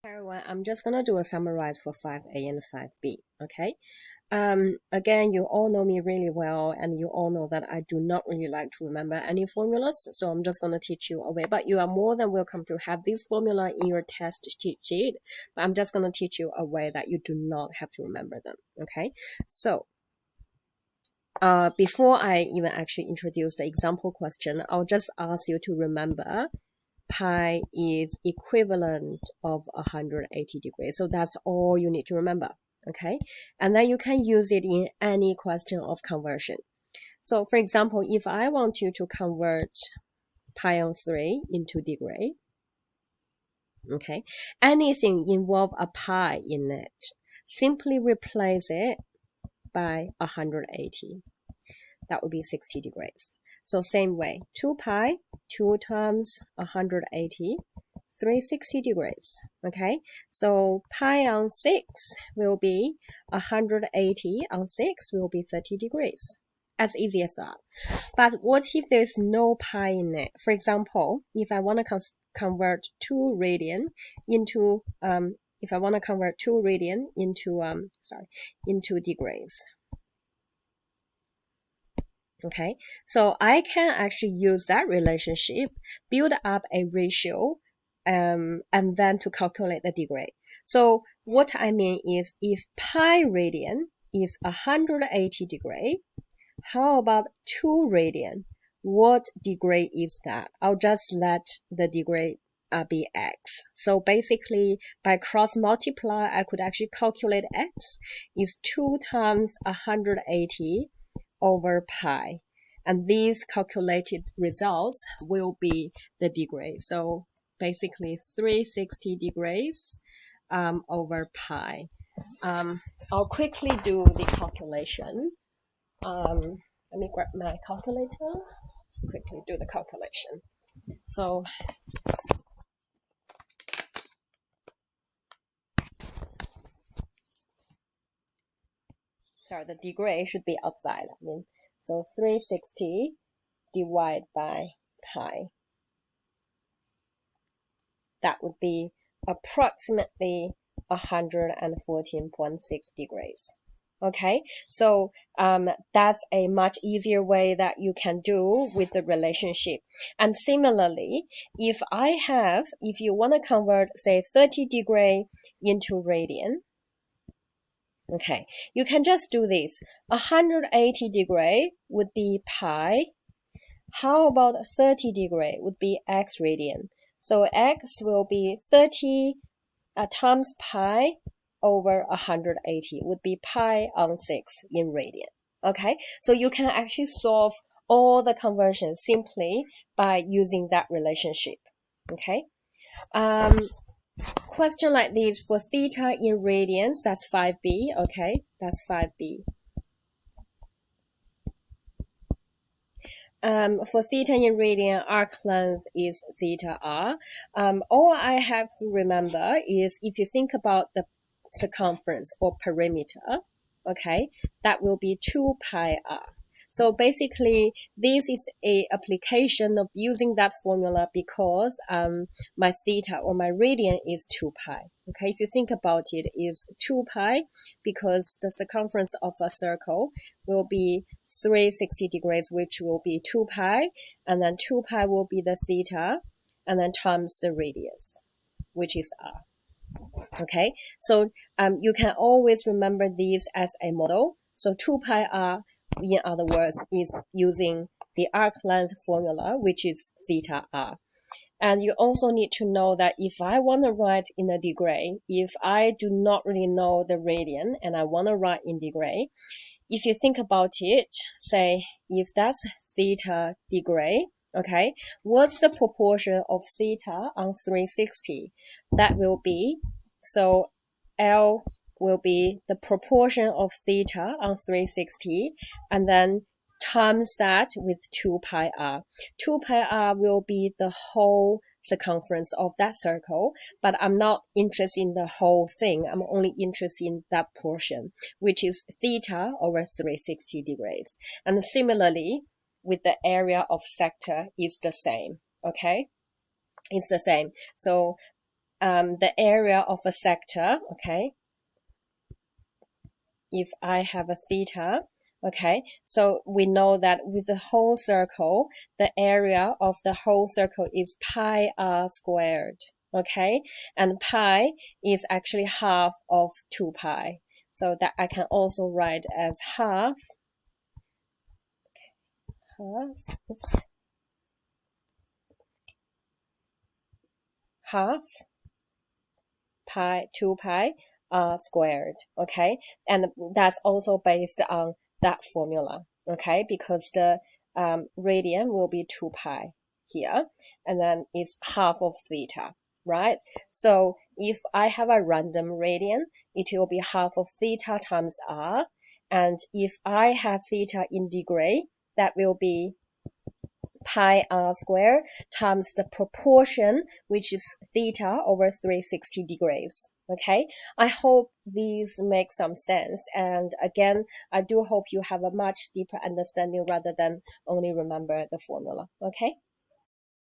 Everyone, I'm just gonna do a summarize for 5A and 5B, okay? Again, you all know me really well, and you all know that I do not really like to remember any formulas, so I'm just gonna teach you a way, but you are more than welcome to have this formula in your test cheat sheet, but I'm just gonna teach you a way that you do not have to remember them, okay? So, before I even actually introduce the example question, I'll just ask you to remember pi is equivalent of 180 degrees. So that's all you need to remember, okay? And then you can use it in any question of conversion. So for example, if I want you to convert pi on 3 into degree, okay, anything involve a pi in it, simply replace it by 180. That would be 60 degrees. So same way, 2 pi, 2 times 180, 360 degrees, okay? So pi on 6 will be 180 on 6 will be 30 degrees. As easy as that. But what if there's no pi in it? For example, if I want to convert 2 radian into, into degrees. Okay, so I can actually use that relationship, build up a ratio, and then to calculate the degree. So what I mean is if pi radian is 180 degree, how about 2 radian? What degree is that? I'll just let the degree be x. So basically, by cross multiply, I could actually calculate x is 2 times 180 over pi, and these calculated results will be the degree. So basically 360 degrees over pi. I'll quickly do the calculation. Let me grab my calculator. Let's quickly do the calculation. So sorry, the degree should be outside. So 360 divided by pi. That would be approximately 114.6 degrees. Okay, so that's a much easier way that you can do with the relationship. And similarly, if you want to convert, say, 30 degree into radian, okay, you can just do this. 180 degree would be pi. How about 30 degree would be x radian? So x will be 30 times pi over 180 would be pi on 6 in radian. Okay, so you can actually solve all the conversions simply by using that relationship. Okay, question like this for theta in radians, that's 5b. Okay, that's 5b. For theta in radian, arc length is theta r. All I have to remember is if you think about the circumference or perimeter, okay, that will be 2 pi r. So basically, this is a application of using that formula because my theta or my radian is 2 pi. Okay, if you think about it, is 2 pi because the circumference of a circle will be 360 degrees, which will be 2 pi, and then 2 pi will be the theta, and then times the radius, which is r. Okay, so you can always remember these as a model. So 2 pi r, in other words, is using the arc length formula, which is theta r. And you also need to know that if I want to write in a degree, if I do not really know the radian and I want to write in degree, if you think about it, say, if that's theta degree, okay, what's the proportion of theta on 360? That will be, so L will be the proportion of theta on 360, and then times that with 2 pi r. 2 pi r will be the whole circumference of that circle, but I'm not interested in the whole thing. I'm only interested in that portion, which is theta over 360 degrees. And similarly, with the area of sector is the same, okay? It's the same. So the area of a sector, okay, if I have a theta, okay, so we know that with the whole circle, the area of the whole circle is pi r squared, okay, and pi is actually half of 2 pi, so that I can also write as half pi 2 pi r squared, okay, and that's also based on that formula, okay, because the radian will be 2 pi here, and then it's half of theta, right? So if I have a random radian, it will be half of theta times r, and if I have theta in degree, that will be pi r squared times the proportion, which is theta over 360 degrees. Okay, I hope these make some sense. And again, I do hope you have a much deeper understanding rather than only remember the formula. Okay.